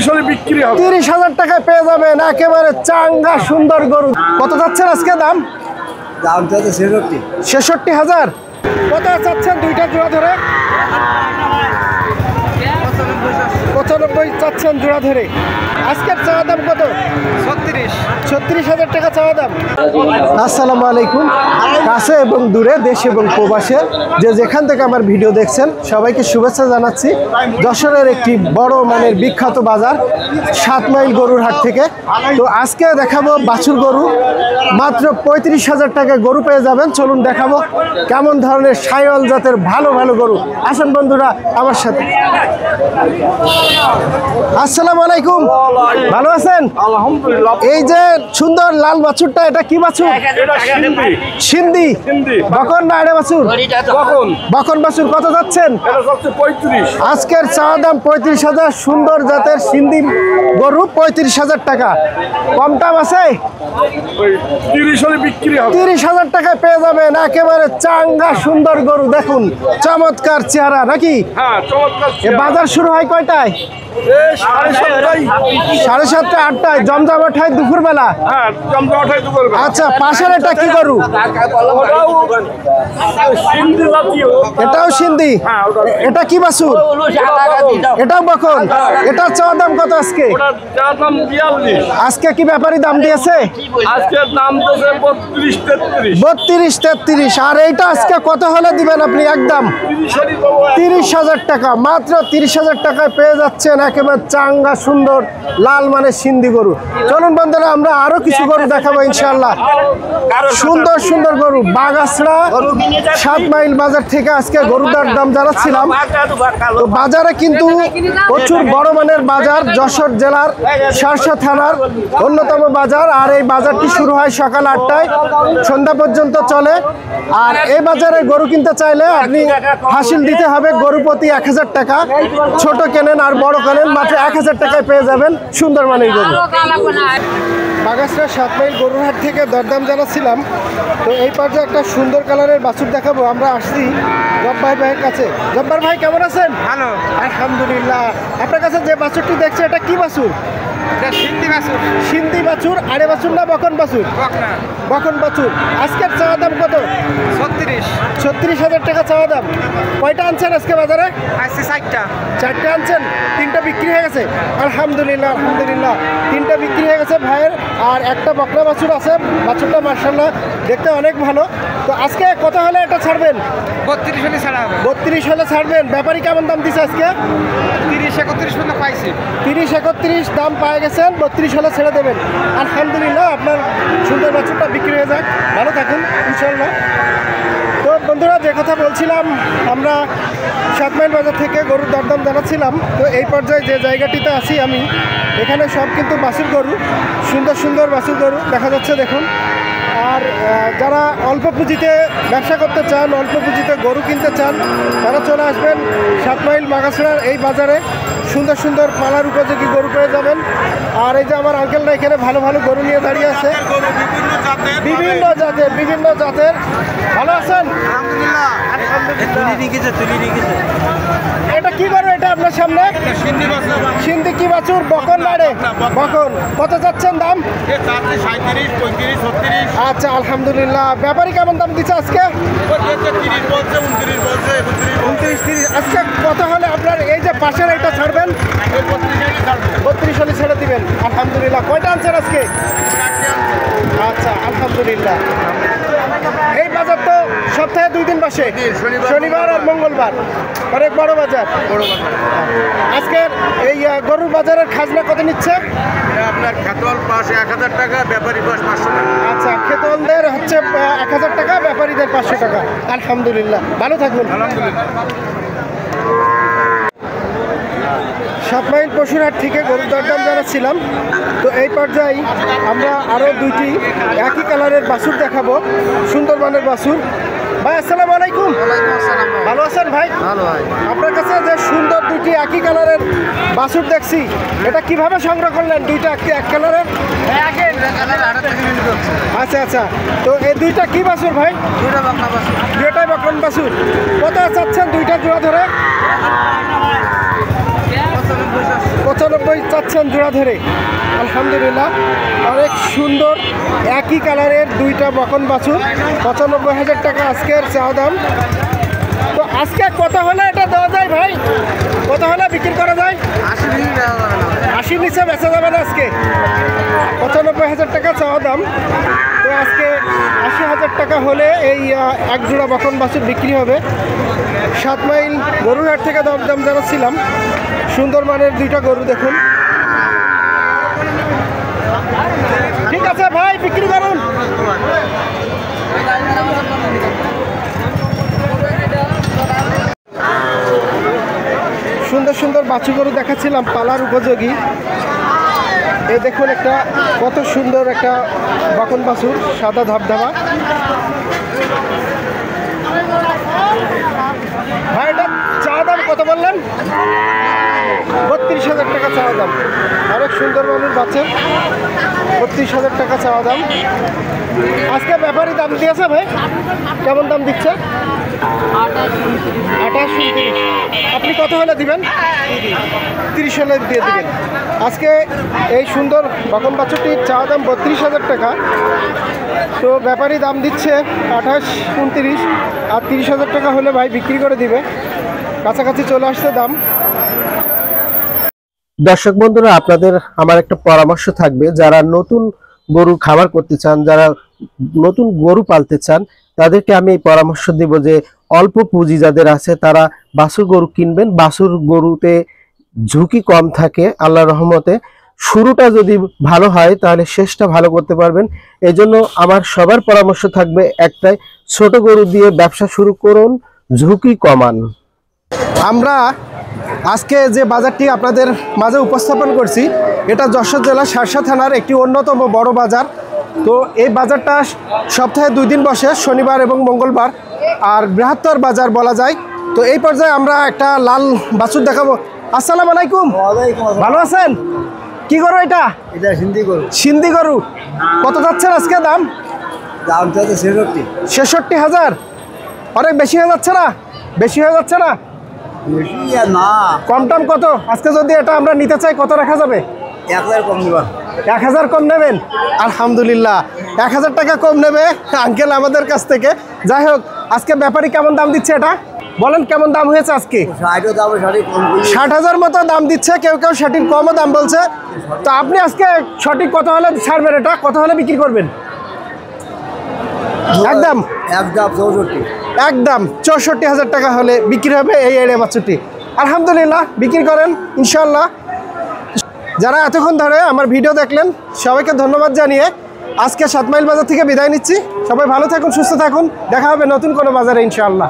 হলে বিক্রি হবে। 30,000 টাকায় পেয়ে যাবেন একেবারে চাঙ্গা সুন্দর গরু। কত যাচ্ছেন আজকে দাম? দাম চাইছে 66,000। কত চাচ্ছেন দুইটা জোড়া ধরে? 95 চাচ্ছেন জোড়া ধরে। আজকের চাওয়া দাম কত? 36,000 টাকা চাওয়া দাম। আসসালামু আলাইকুম। কাছে এবং দূরে, দেশ এবং প্রবাসে যে যেখান থেকে আমার ভিডিও দেখছেন সবাইকে শুভেচ্ছা জানাচ্ছি। যশোরের একটি বড় মানের বিখ্যাত বাজার 7 মাইল গরুর হাট থেকে। তো আজকে দেখাবো বাছুর গরু, মাত্র 35,000 টাকায় গরু পেয়ে যাবেন। চলুন দেখাবো কেমন ধরনের শাইওয়াল জাতের ভালো ভালো গরু। আসেন বন্ধুরা আমার সাথে। আসসালামু আলাইকুম, ভালো আছেন? আলহামদুলিল্লাহ। এই যে সুন্দর লাল বাছুরটা, এটা কি বাছুর? এটা সিন্ধি। সিন্ধি। সিন্ধি। বকন না আড়ে বাছুর? কখন? বকন বাছুর। কত যাচ্ছেন? এটা হচ্ছে 35। আজকের চাওয়া দাম 35,000। সুন্দর জাতের সিন্ধি গরু 35,000 টাকা। কম দাম আছে? 30 হলে বিক্রি হবে। 30,000 টাকায় পেয়ে যাবেন একেবারে চাঙ্গা সুন্দর গরু। দেখুন চমৎকার চেহারা নাকি? হ্যাঁ, চমৎকার। এ বাজার শুরু হয় কয়টায়? 7:30। 7:30 8টায় জমজমাট হয় দুপুরবেলা। হ্যাঁ, জমজমাটাই তো করবে। আচ্ছা, পাশের এটা কি গরু? ওটাও সিন্ধি জাতীয়। এটাও সিন্ধি। হ্যাঁ, ওটা এটা কি বাছুর? এটাও বকন। এটার চাওয়া দাম কত আজকে? ওটার যার দাম 42। আজকে কি ব্যাপারী দাম দিয়েছে? আজকের দাম তো 32-33। 32-33। আর এইটা আজকে কত হলে দিবেন আপনি? একদম 30 হলে দেবো। 30,000 টাকা। মাত্র 30,000 টাকায় পেয়ে যাচ্ছেন একেবারে চাঙ্গা সুন্দর লাল মানে সিন্ধি গরু। চলুন বন্ধুরা আমরা আরো কিছু গরু দেখাবো ইনশাআল্লাহ। সুন্দর সুন্দর গরু। বাগাছড়া 7 মাইল বাজার থেকে আজকে গরুর দাম জানাচ্ছিলাম। তো বাজারে কিন্তু প্রচুর বড় মানের বাজার, যশোর জেলার শার্শা থানার অন্যতম বাজার। আর এই বাজারটি শুরু হয় সকাল 8টায়, সন্ধ্যা পর্যন্ত চলে। আর এই বাজারে গরু কিনতে চাইলে আপনি হাসিল দিতে হবে গরু প্রতি 1,000 টাকা। ছোট কেনেন আর বড় কেনেন মাত্র 1,000 টাকায় পেয়ে যাবেন সুন্দর মানের গরু। বাগাছড়া 7 মাইল গরুর হাট থেকে দরদাম জানাচ্ছিলাম। তো এই পর্যায়ে একটা সুন্দর কালারের বাছুর দেখাবো। আমরা আসছি জব্বার ভাইয়ের কাছে। জব্বার ভাই কেমন আছেন? ভালো। আলহামদুলিল্লাহ। আপনার কাছে যে বাছুরটি দেখছি এটা কি বাছুর? এটা সিন্ধি বাছুর। সিন্ধি বাছুর। আড়ে বাছুর না বকন বাছুর? বকনা। বকন বাছুর। আজকের চাওয়া দাম কত? 36। 36,000 টাকা চাওয়া দাম। কয়টা আনছেন আজকে বাজারে? আসছে 4টা। 4টে আনছেন, 3টা বিক্রি হয়ে গেছে। আলহামদুলিল্লাহ আলহামদুলিল্লাহ। 3টা বিক্রি হয়ে গেছে ভাইয়ের। আর একটা বকনা বাছুর আছে। বাছুরটা মার্শাল্লাহ দেখতে অনেক ভালো। তো আজকে কত হলে এটা ছাড়বেন? 32 হলে ছাড়া হবে। 32 হলে ছাড়বেন। ব্যাপারী কেমন দাম দিছে আজকে? 30-31 পর্যন্ত পাইছি। 30-31 দাম পায়ে গেছেন। 32 হলে ছেড়ে দেবেন। আলহামদুলিল্লাহ। আপনার সুন্দর বাছুরটা বিক্রি হয়ে যাক। ভালো থাকুন ইনশাল্লাহ। তো বন্ধুরা যে কথা বলছিলাম, আমরা 7 মাইল বাজার থেকে গরুর দরদাম জানাচ্ছিলাম। তো এই পর্যায়ে যে জায়গাটিতে আছি আমি, এখানে সব কিন্তু বাছুর গরু, সুন্দর সুন্দর বাছুর গরু দেখা যাচ্ছে দেখুন। আর যারা অল্প পুঁজিতে ব্যবসা করতে চান, অল্প পুঁজিতে গরু কিনতে চান, তারা চলে আসবেন 7 মাইল বাগাছড়ার এই বাজারে। সুন্দর সুন্দর পালার উপযোগী গরু পেয়ে যাবেন। আর এই যে আমার আঙ্কেলরা এখানে ভালো ভালো গরু নিয়ে দাঁড়িয়ে আছে, বিভিন্ন জাতের। ভালো আছেন? আলহামদুলিল্লাহ। এটা কি গরু? এটা আপনার সামনে সিন্ধি বাছুর। সিন্ধি কি বাছুর? বকন নাড়ে বকন। কত যাচ্ছেন দাম? 37, 35, 36। আচ্ছা আলহামদুলিল্লাহ। ব্যাপারী কেমন দাম দিচ্ছে আজকে? 30 বলছে, 29 বলছে, 29-30। আজকে কত হলে আপনার এই যে পাশের এটা ছাড়বেন? 32 হলে ছেড়ে দিবেন। আলহামদুলিল্লাহ। কয়টা আনছেন আজকে? আচ্ছা আলহামদুলিল্লাহ। এই বাজার তো সপ্তাহে 2 দিন বসে, শনিবার আর মঙ্গলবার। অনেক বড় বাজার। আজকে এই গরুর বাজারের খাজনা কত নিচ্ছে? আপনার খেতল পাশ 1,000 টাকা, ব্যাপারী পাশ 500 টাকা। আচ্ছা, খেতলদের হচ্ছে 1,000 টাকা, ব্যাপারীদের 500 টাকা। আলহামদুলিল্লাহ। ভালো থাকুন। আলহামদুলিল্লাহ। 7 মাইল পশুরহাট থেকে গরুর দরদাম জানাচ্ছিলাম। তো এই পর্যায়ে আমরা আরও 2টি একই কালারের বাছুর দেখাবো, সুন্দর মানের বাছুর। ভাই আসসালামু আলাইকুম। ভালো আছেন ভাই? ভালো ভাই। আপনার কাছে যে সুন্দর 2টি একই কালারের বাছুর দেখছি, এটা কিভাবে সংগ্রহ করলেন? 2টা এক কালারের? আচ্ছা আচ্ছা। তো এই 2টা কি বাছুর ভাই? 2টা বকনা বাছুর। 2টাই বকন বাছুর। কত চাচ্ছেন 2টা জোড়া ধরে? 95। 95 চাচ্ছেন জোড়া ধরে। আলহামদুলিল্লাহ, অনেক সুন্দর একই কালারের দুইটা বকন বাছুর, 95,000 টাকা আজকের চাওয়া দাম। তো আজকে কত হলে এটা দেওয়া যায় ভাই? কত হলে বিক্রি করা যায়? 80 নিচে বেচা যাবে না আজকে? 95,000 টাকা চাওয়া দাম। তো আজকে 80,000 টাকা হলে এই এক জোড়া বকন বাছুর বিক্রি হবে। 7 মাইল গরুরহাট থেকে দরদাম জানাচ্ছিলাম। সুন্দর মানের দুইটা গরু দেখুন। ঠিক আছে ভাই, বিক্রি করুন। সুন্দর সুন্দর বাছুর গরু দেখাচ্ছিলাম পালার উপযোগী। এই দেখুন একটা কত সুন্দর একটা বকন বাছুর, সাদা ধবধবা। ভাই এটা চাওয়া দাম কত বললেন? 32,000 টাকা চাওয়া দাম। অনেক সুন্দর মানুষ বাচ্চা, 32,000 টাকা চাওয়া দাম। আজকে ব্যাপারী দাম দিয়েছে ভাই, কেমন দাম দিচ্ছে? 28, 29। আপনি কত হলে দিবেন? 30 হলে দিয়ে দিবেন। আজকে এই সুন্দর বকন বাছুরটির চাওয়া দাম 32,000 টাকা। তো ব্যাপারী দাম দিচ্ছে 28, 29, আর 30,000 টাকা হলে ভাই বিক্রি করে দিবে। কাছাকাছি চলে আসছে দাম। দর্শক বন্ধুরা, আপনাদের আমার একটা পরামর্শ থাকবে, যারা নতুন গরু খামার করতে চান, যারা নতুন গরু পালতে চান, তাদেরকে আমি এই পরামর্শ দিব যে অল্প পুঁজি যাদের আছে তারা বাছুর গরু কিনবেন। বাছুর গরুতে ঝুঁকি কম থাকে আল্লাহর রহমতে। শুরুটা যদি ভালো হয় তাহলে শেষটা ভালো করতে পারবেন। এজন্য আমার সবার পরামর্শ থাকবে একটাই, ছোট গরু দিয়ে ব্যবসা শুরু করুন, ঝুঁকি কমান। আমরা আজকে যে বাজারটি আপনাদের মাঝে উপস্থাপন করছি, এটা যশোর জেলার শার্শা থানার একটি অন্যতম বড় বাজার। তো এই বাজারটা সপ্তাহে 2 দিন বসে, শনিবার এবং মঙ্গলবার, আর বৃহত্তর বাজার বলা যায়। তো এই পর্যায়ে আমরা একটা লাল বাছুর দেখাবো। আসসালামু আলাইকুম, ভালো আছেন? কি গরু এটা? এটা সিন্ধি গরু। সিন্ধি গরু। কত যাচ্ছেন আজকে দাম? দাম চাইছে 66,000। অনেক বেশি হয়ে যাচ্ছে না? বেশি হয়ে যাচ্ছে না? বেশি আর না, কম টাম কত? আজকে যদি এটা আমরা নিতে চাই কত রাখা যাবে? 1,000 কম দিবা। 1,000 কম নেবেন? আলহামদুলিল্লাহ, 1,000 টাকা কম নেবে আঙ্কেল আমাদের কাছ থেকে। যাই হোক, আজকে ব্যাপারী কেমন দাম দিচ্ছে এটা বলেন, কেমন দাম হয়েছে আজকে? 60 দাম, 60 কম করি। 60,000 মতো দাম দিচ্ছে, কেউ কেউ 60 কমও দাম বলছে। তো আপনি আজকে সঠিক কত হলে ছাড়বেন? এটা কত হলে বিক্রি করবেন? একদম একদম 64। একদম 64,000 টাকা হলে বিক্রি হবে এই এড়ে বাছুরটি। আলহামদুলিল্লাহ, বিক্রি করেন ইনশাল্লাহ। যারা এতক্ষণ ধরে আমার ভিডিও দেখলেন সবাইকে ধন্যবাদ জানিয়ে আজকে 7 মাইল বাজার থেকে বিদায় নিচ্ছি। সবাই ভালো থাকুন, সুস্থ থাকুন, দেখা হবে নতুন কোনো বাজারে ইনশাআল্লাহ।